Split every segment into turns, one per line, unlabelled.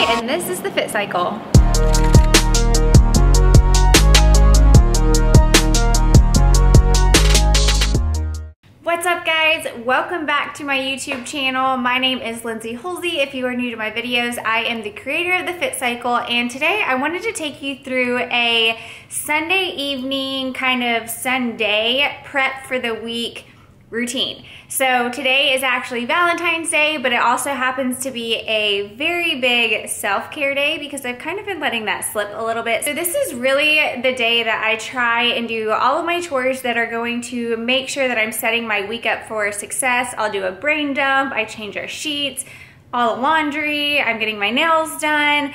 and this is the Fit Cycle. What's up guys? Welcome back to my YouTube channel. My name is Lindsay Holsey. If you are new to my videos, I am the creator of the Fit Cycle, and today I wanted to take you through a Sunday evening, kind of Sunday prep for the week routine. So today is actually Valentine's Day, but it also happens to be a very big self-care day because I've kind of been letting that slip a little bit. So this is really the day that I try and do all of my chores that are going to make sure that I'm setting my week up for success. I'll do a brain dump, I change our sheets, all the laundry, I'm getting my nails done.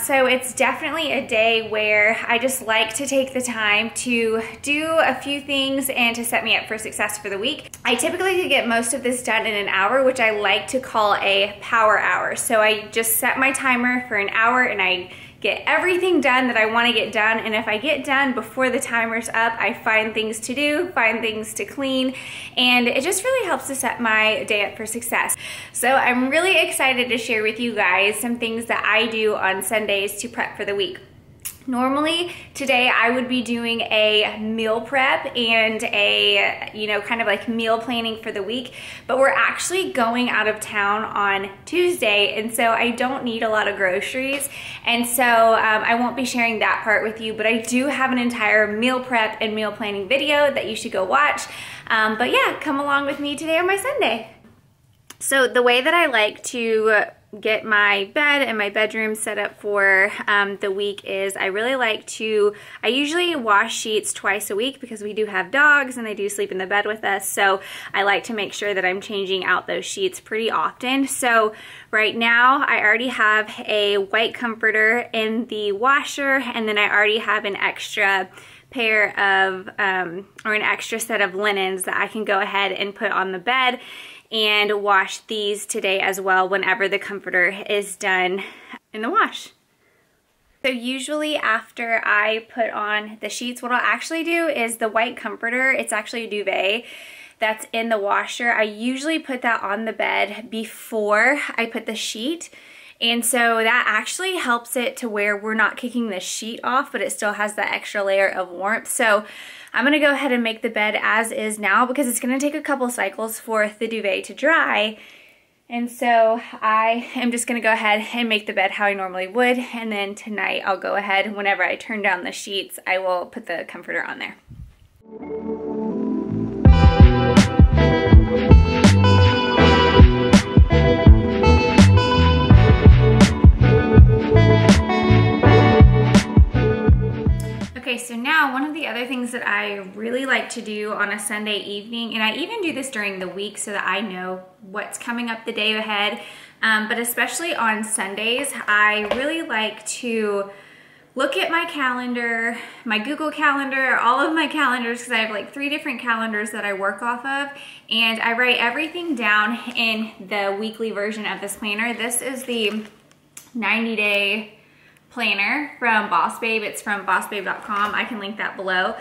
So it's definitely a day where I just like to take the time to do a few things and to set me up for success for the week. I typically could get most of this done in an hour, which I like to call a power hour. So I just set my timer for an hour and I get everything done that I want to get done, and if I get done before the timer's up, I find things to do, find things to clean, and it just really helps to set my day up for success. So I'm really excited to share with you guys some things that I do on Sundays to prep for the week. Normally, today I would be doing a meal prep and a, kind of like meal planning for the week, but we're actually going out of town on Tuesday, and so I don't need a lot of groceries, and so I won't be sharing that part with you, but I do have an entire meal prep and meal planning video that you should go watch. But yeah, come along with me today on my Sunday. So the way that I like to get my bed and my bedroom set up for the week is I usually wash sheets twice a week because we do have dogs and they do sleep in the bed with us, so I like to make sure that I'm changing out those sheets pretty often. So right now I already have a white comforter in the washer, and then I already have an extra pair of or an extra set of linens that I can go ahead and put on the bed and wash these today as well whenever the comforter is done in the wash. So usually after I put on the sheets, what I'll actually do is the white comforter, it's actually a duvet that's in the washer. I usually put that on the bed before I put the sheet, and so that actually helps it to where we're not kicking the sheet off, but it still has that extra layer of warmth. So I'm gonna go ahead and make the bed as is now because it's gonna take a couple cycles for the duvet to dry. And so I am just gonna go ahead and make the bed how I normally would. And then tonight I'll go ahead, whenever I turn down the sheets, I will put the comforter on there. Okay, so now one of the other things that I really like to do on a Sunday evening, and I even do this during the week so that I know what's coming up the day ahead, but especially on Sundays, I really like to look at my calendar, my Google Calendar, all of my calendars, because I have like 3 different calendars that I work off of, and I write everything down in the weekly version of this planner. This is the 90-day planner from Boss Babe. It's from bossbabe.com. I can link that below.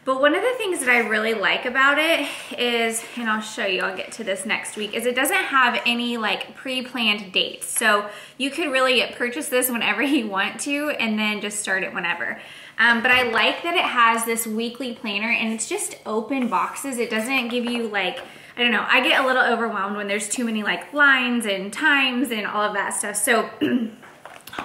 But one of the things that I really like about it is, and I'll show you, I'll get to this next week, is it doesn't have any like pre-planned dates. So you could really purchase this whenever you want to and then just start it whenever. But I like that it has this weekly planner and it's just open boxes. It doesn't give you like, I don't know, I get a little overwhelmed when there's too many like lines and times and all of that stuff. So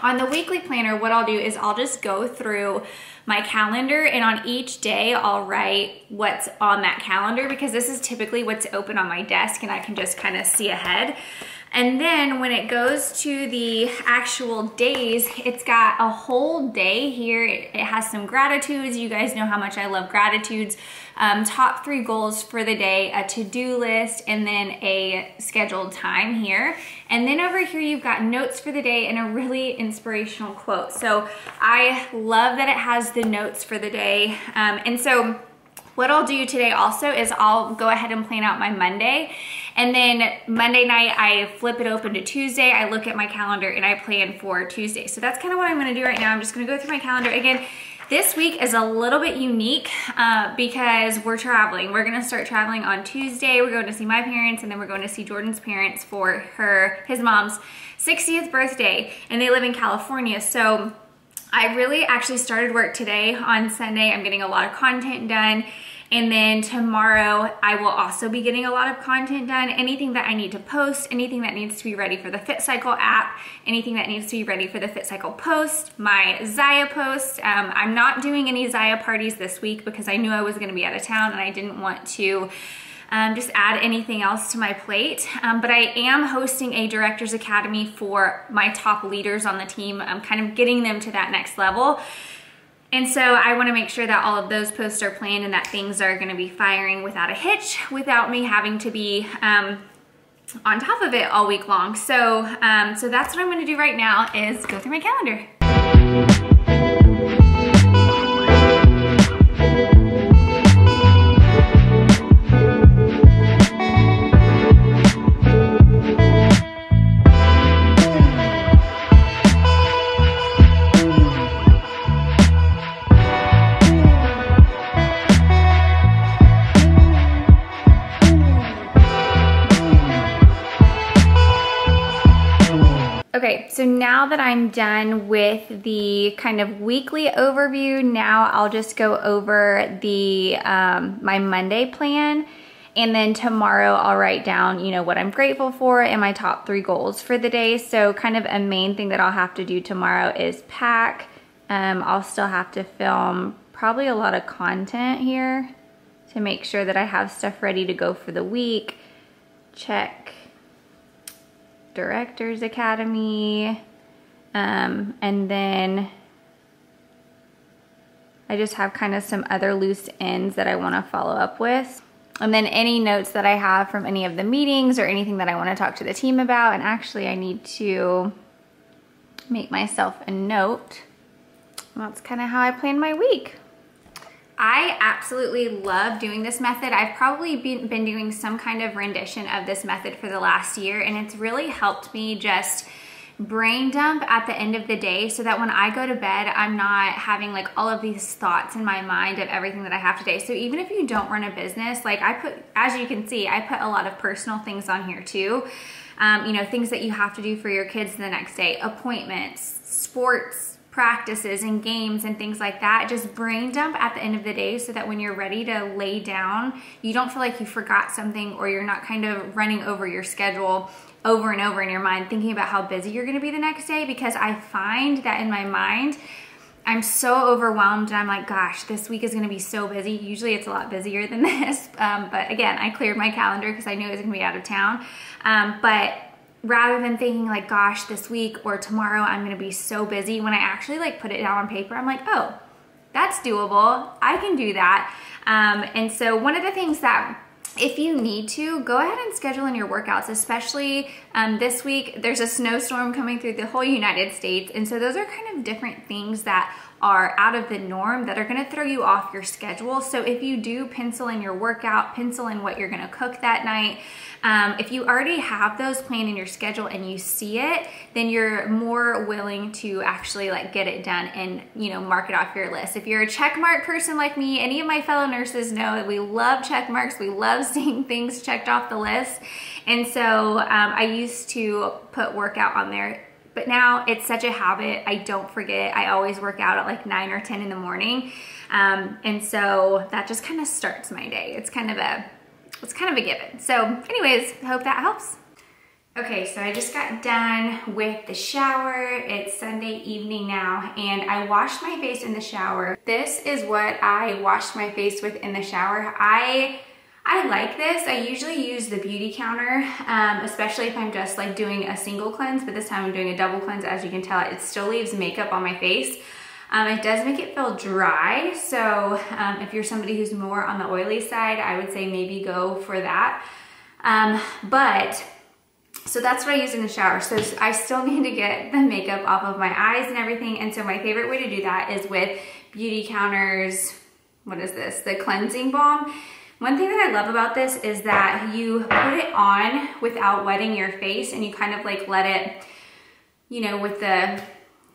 on the weekly planner, what I'll do is I'll just go through my calendar, and on each day I'll write what's on that calendar because this is typically what's open on my desk and I can just kind of see ahead. And then when it goes to the actual days, it's got a whole day here. It has some gratitudes. You guys know how much I love gratitudes. Top 3 goals for the day, a to-do list, and then a scheduled time here. And then over here you've got notes for the day and a really inspirational quote. So I love that it has the notes for the day. And so what I'll do today also is I'll go ahead and plan out my Monday, and then Monday night I flip it open to Tuesday. I look at my calendar and I plan for Tuesday. So that's kind of what I'm gonna do right now. I'm just gonna go through my calendar. Again, This week is a little bit unique because we're traveling. We're gonna start traveling on Tuesday. We're going to see my parents, and then we're going to see Jordan's parents for his mom's 60th birthday, and they live in California. So I really actually started work today on Sunday. I'm getting a lot of content done. And then tomorrow I will also be getting a lot of content done. Anything that I need to post, anything that needs to be ready for the Fit Cycle app, anything that needs to be ready for the Fit Cycle post, my Zaya post. I'm not doing any Zaya parties this week because I knew I was gonna be out of town and I didn't want to just add anything else to my plate. But I am hosting a Directors Academy for my top leaders on the team. I'm kind of getting them to that next level. And so I wanna make sure that all of those posts are planned and that things are gonna be firing without a hitch, without me having to be on top of it all week long. So, so that's what I'm gonna do right now is go through my calendar. Okay, so now that I'm done with the kind of weekly overview, now I'll just go over the my Monday plan, and then tomorrow I'll write down, you know, what I'm grateful for and my top 3 goals for the day. So kind of a main thing that I'll have to do tomorrow is pack. I'll still have to film probably a lot of content here to make sure that I have stuff ready to go for the week. Check Directors Academy, and then I just have kind of some other loose ends that I want to follow up with, and then any notes that I have from any of the meetings or anything that I want to talk to the team about. And actually I need to make myself a note. That's kind of how I plan my week. I absolutely love doing this method. I've probably been doing some kind of rendition of this method for the last year, and it's really helped me just brain dump at the end of the day so that when I go to bed, I'm not having like all of these thoughts in my mind of everything that I have today. So even if you don't run a business, like I put, as you can see, I put a lot of personal things on here too. You know, things that you have to do for your kids the next day, appointments, sports, practices and games and things like that. Just brain dump at the end of the day so that when you're ready to lay down, you don't feel like you forgot something, or you're not kind of running over your schedule over and over in your mind thinking about how busy you're gonna be the next day. Because I find that in my mind, I'm so overwhelmed and I'm like, gosh, this week is gonna be so busy. Usually it's a lot busier than this. But again, I cleared my calendar because I knew I was gonna be out of town. But rather than thinking like, gosh, this week or tomorrow I'm gonna be so busy, when I actually like put it down on paper, I'm like, oh, that's doable. I can do that. And so one of the things that, if you need to, go ahead and schedule in your workouts, especially this week, there's a snowstorm coming through the whole United States. And so those are kind of different things that are out of the norm that are gonna throw you off your schedule. So if you do pencil in your workout, pencil in what you're gonna cook that night, if you already have those planned in your schedule and you see it, then you're more willing to actually like get it done and, you know, mark it off your list. If you're a check mark person like me, any of my fellow nurses know that we love check marks. We love seeing things checked off the list. And so I used to put workout on there, but now it's such a habit. I don't forget. I always work out at like 9 or 10 in the morning. And so that just kind of starts my day. It's kind of a given. So anyways, hope that helps. Okay, so I just got done with the shower. It's Sunday evening now, and I washed my face in the shower. This is what I washed my face with in the shower. I like this. I usually use the beauty counter, especially if I'm just like doing a single cleanse, but this time I'm doing a double cleanse. As you can tell, it still leaves makeup on my face. It does make it feel dry, so if you're somebody who's more on the oily side, I would say maybe go for that. So that's what I use in the shower. So I still need to get the makeup off of my eyes and everything, and so my favorite way to do that is with Beauty Counter's, what is this, the cleansing balm. One thing that I love about this is that you put it on without wetting your face, and you kind of like let it, you know, with the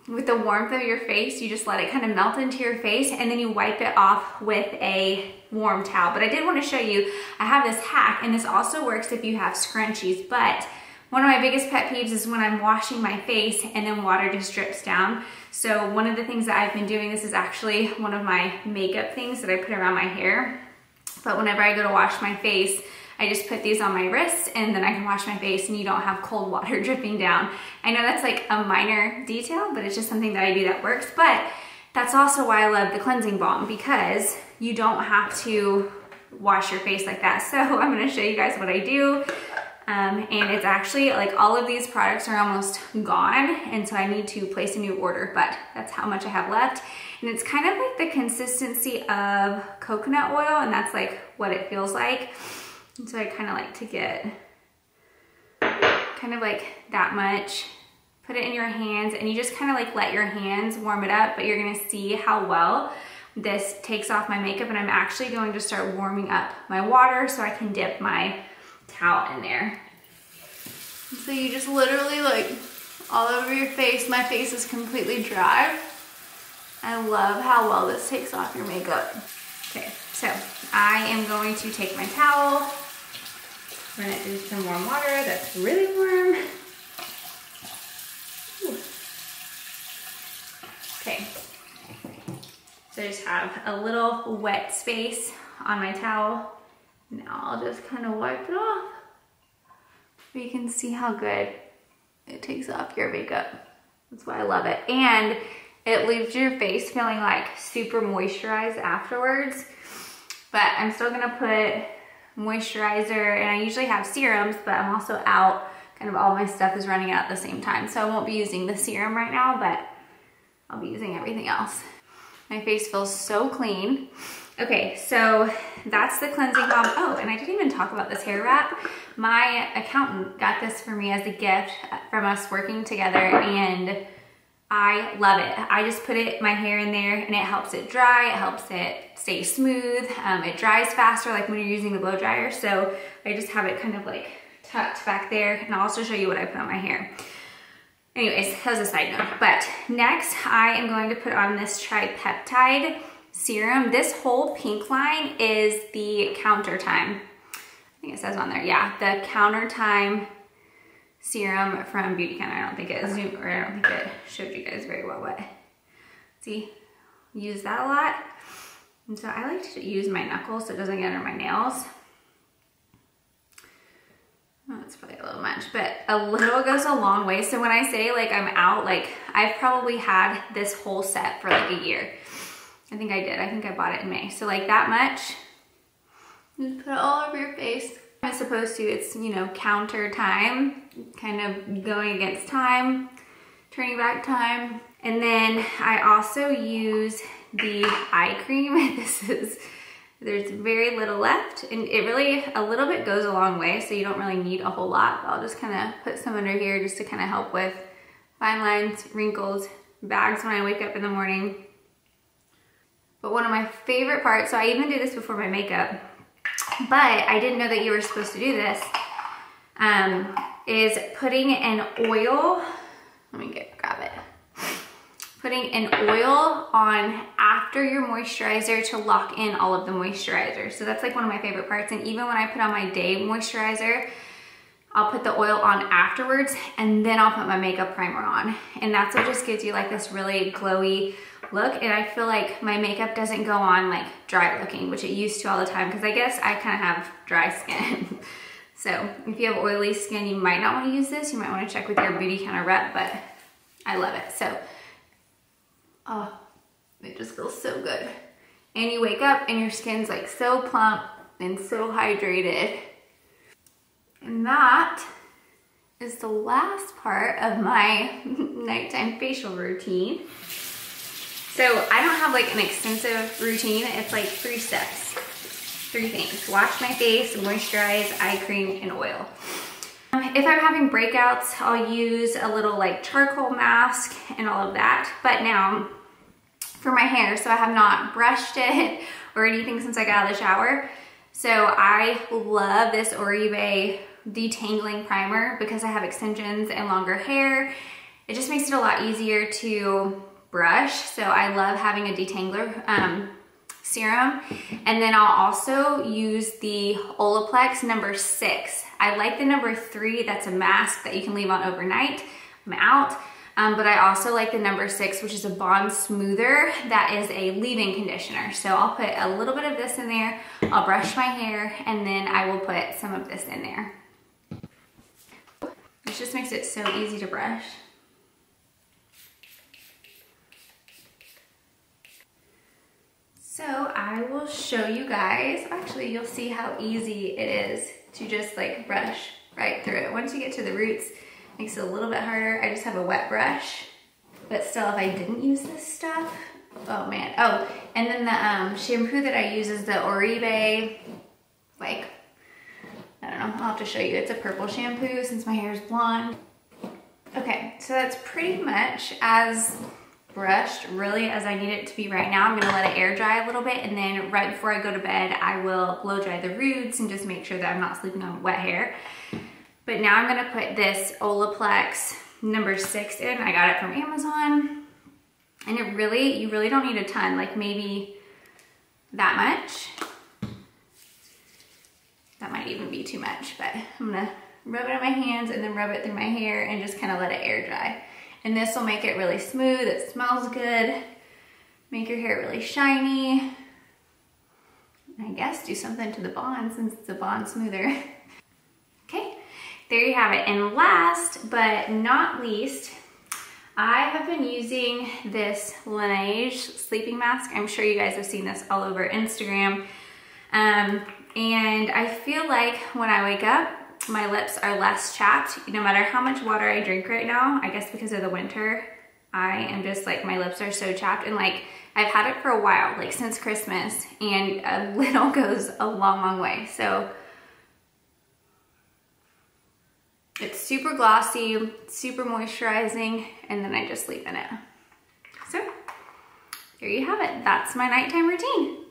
with the warmth of your face, you just let it kind of melt into your face, and then you wipe it off with a warm towel. But I did want to show you, I have this hack, and this also works if you have scrunchies, but one of my biggest pet peeves is when I'm washing my face and then water just drips down. So one of the things that I've been doing, this is actually one of my makeup things that I put around my hair, but whenever I go to wash my face, I just put these on my wrists and then I can wash my face and you don't have cold water dripping down. I know that's like a minor detail, but it's just something that I do that works. But that's also why I love the cleansing balm, because you don't have to wash your face like that. So I'm gonna show you guys what I do. And it's actually like all of these products are almost gone, and so I need to place a new order, but that's how much I have left. And it's kind of like the consistency of coconut oil, and that's like what it feels like. And so I kind of like to get kind of like that much, put it in your hands, and you just kind of like let your hands warm it up, but you're gonna see how well this takes off my makeup. And I'm actually going to start warming up my water so I can dip my towel in there. So you just literally like all over your face. My face is completely dry. I love how well this takes off your makeup. Okay, so I am going to take my towel, run it through some warm water that's really warm. Ooh. Okay, so I just have a little wet space on my towel. Now I'll just kind of wipe it off. But you can see how good it takes off your makeup. That's why I love it. And it leaves your face feeling like super moisturized afterwards. But I'm still gonna put moisturizer, and I usually have serums, but I'm also out. Kind of all my stuff is running out at the same time. So I won't be using the serum right now, but I'll be using everything else. My face feels so clean. Okay, so that's the cleansing balm. Oh, and I didn't even talk about this hair wrap. My accountant got this for me as a gift from us working together, and I love it. I just put my hair in there, and it helps it dry, it helps it stay smooth. It dries faster, like when you're using the blow dryer. So I just have it kind of like tucked back there, and I'll also show you what I put on my hair. Anyways, that was a side note. But next, I am going to put on this Tripeptide Serum. This whole pink line is the Countertime. I think it says on there, yeah, the Countertime Serum from Beauty Counter. I don't think it zoomed, or I don't think it showed you guys very well what. See, use that a lot. And so I like to use my knuckles so it doesn't get under my nails. Oh, it's probably a little much, but a little goes a long way. So when I say like I'm out, like I've probably had this whole set for like a year. I think I did. I think I bought it in May. So like that much. Just put it all over your face. As supposed to, it's, you know, counter time, kind of going against time, turning back time. And then I also use the eye cream. There's very little left, and it really, a little bit goes a long way, so you don't really need a whole lot. But I'll just kind of put some under here just to kind of help with fine lines, wrinkles, bags when I wake up in the morning. But one of my favorite parts, so I even do this before my makeup, but I didn't know that you were supposed to do this, is putting an oil, let me grab it. Putting an oil on after your moisturizer to lock in all of the moisturizer. So that's like one of my favorite parts. And even when I put on my day moisturizer, I'll put the oil on afterwards, and then I'll put my makeup primer on. And that's what just gives you like this really glowy look. And I feel like my makeup doesn't go on like dry looking, which it used to all the time, because I guess I kind of have dry skin. So if you have oily skin, you might not want to use this. You might want to check with your Beauty Counter rep, but I love it. So, oh, it just feels so good. And you wake up and your skin's like so plump and so hydrated. And that is the last part of my nighttime facial routine. So I don't have like an extensive routine. It's like 3 steps, 3 things. Wash my face, moisturize, eye cream, and oil. If I'm having breakouts, I'll use a little like charcoal mask and all of that. But now for my hair, so I have not brushed it or anything since I got out of the shower. So I love this Oribe Detangling Primer because I have extensions and longer hair. It just makes it a lot easier to brush. So I love having a detangler serum. And then I'll also use the Olaplex number 6. I like the number 3, that's a mask that you can leave on overnight. I'm out. But I also like the number 6, which is a Balm smoother. That is a leave-in conditioner. So I'll put a little bit of this in there. I'll brush my hair, and then I will put some of this in there. This just makes it so easy to brush. So I will show you guys, actually you'll see how easy it is to just like brush right through it. Once you get to the roots, it makes it a little bit harder. I just have a wet brush, but still if I didn't use this stuff, oh man. Oh, and then the shampoo that I use is the Oribe, like, I don't know, I'll have to show you. It's a purple shampoo since my hair is blonde. Okay, so that's pretty much as brushed really as I need it to be right now. I'm gonna let it air dry a little bit, and then right before I go to bed, I will blow dry the roots and just make sure that I'm not sleeping on wet hair. But now I'm gonna put this Olaplex number 6 in. I got it from Amazon. And you really don't need a ton, like maybe that much. That might even be too much, but I'm gonna rub it on my hands and then rub it through my hair and just kind of let it air dry. And this will make it really smooth, it smells good, make your hair really shiny. I guess do something to the bond since it's a bond smoother. Okay, there you have it. And last but not least, I have been using this Laneige sleeping mask. I'm sure you guys have seen this all over Instagram. And I feel like when I wake up, my lips are less chapped. No matter how much water I drink right now, I guess because of the winter, I am just like, my lips are so chapped. And like, I've had it for a while, like since Christmas, and a little goes a long way. So it's super glossy, super moisturizing, and then I just sleep in it. So there you have it. That's my nighttime routine.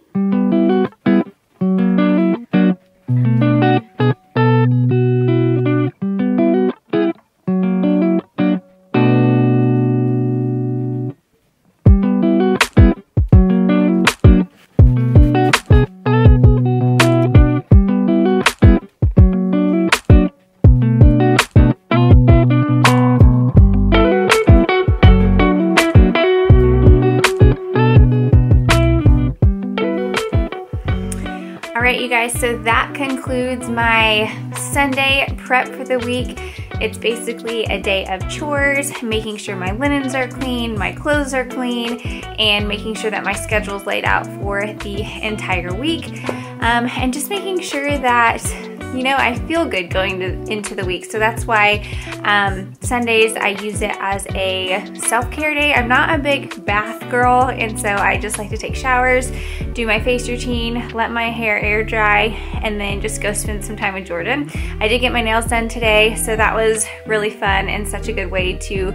Alright you guys, so that concludes my Sunday prep for the week. It's basically a day of chores, making sure my linens are clean, my clothes are clean, and making sure that my schedule's laid out for the entire week. And just making sure that, you know, I feel good going into the week. So that's why Sundays I use it as a self-care day. I'm not a big bath girl, and so I just like to take showers, do my face routine, let my hair air dry, and then just go spend some time with Jordan. I did get my nails done today, so that was really fun and such a good way to,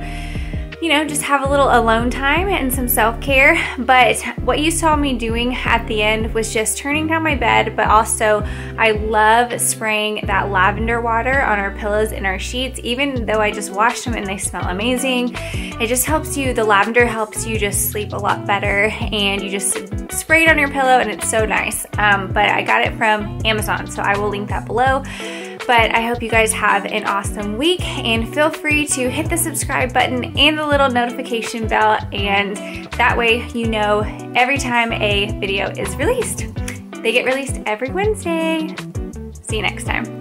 you know, just have a little alone time and some self-care. But what you saw me doing at the end was just turning down my bed, but also I love spraying that lavender water on our pillows and our sheets, even though I just washed them and they smell amazing. It just helps you, the lavender helps you just sleep a lot better, and you just spray it on your pillow and it's so nice. But I got it from Amazon, so I will link that below. But I hope you guys have an awesome week, and feel free to hit the subscribe button and the little notification bell, and that way you know every time a video is released. They get released every Wednesday. See you next time.